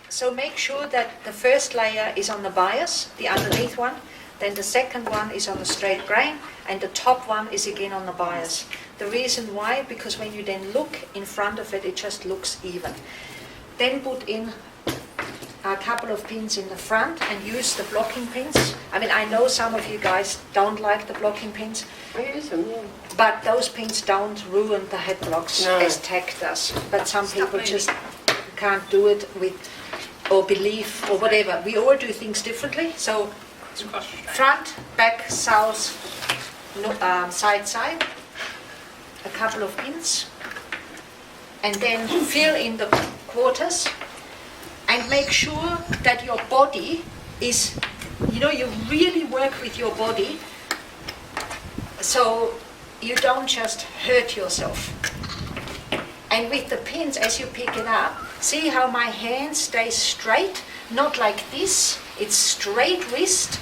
So make sure that the first layer is on the bias, the underneath one, then the second one is on the straight grain, and the top one is again on the bias. The reason why, because when you then look in front of it, it just looks even. Then put in a couple of pins in the front and use the blocking pins. I mean, I know some of you guys don't like the blocking pins, I use them, yeah. but those pins don't ruin the head blocks as tack does. But some people just can't do it with, or believe, or whatever. We all do things differently. So front, back, south, side, side, a couple of pins, and then fill in the quarters, and make sure that your body is, you really work with your body, so you don't just hurt yourself. And with the pins, as you pick it up, see how my hand stays straight, not like this, it's straight wrist,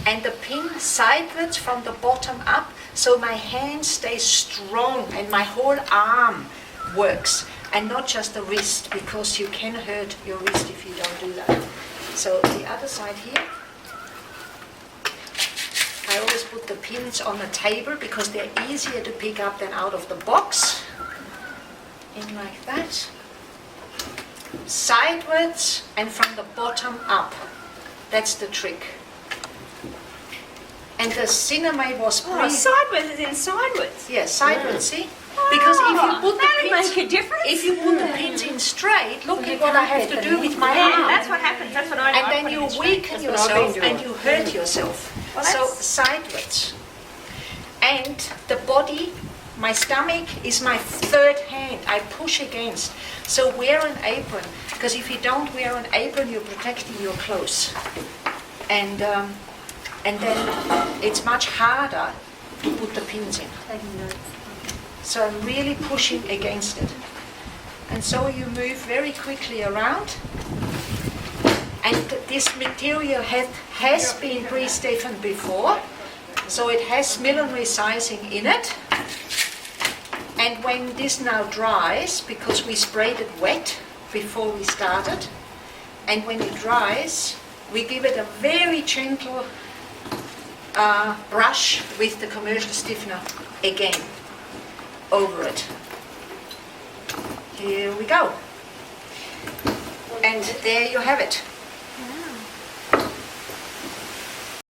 and the pin sideways from the bottom up, so my hand stays strong and my whole arm works, and not just the wrist, because you can hurt your wrist if you don't do that. So the other side here, I always put the pins on the table because they're easier to pick up than out of the box. In like that. Sideways and from the bottom up. That's the trick. And the Sinamay was sideways is in sideways. Yes, sideways, see? Because if you put the pins, make a difference. if you put the pins in straight, look at what I have to do with my arm. That's what happens. That's what I do. And then you weaken yourself and you hurt yourself. Well, so sideways. And the body, my stomach is my third hand. I push against. So wear an apron, because if you don't wear an apron, you're protecting your clothes. And then it's much harder to put the pins in. So I'm really pushing against it. And so you move very quickly around. And this material has been pre-stiffened before, so it has millinery sizing in it. And when this now dries, because we sprayed it wet before we started, and when it dries, we give it a very gentle brush with the commercial stiffener again over it. Here we go. And there you have it.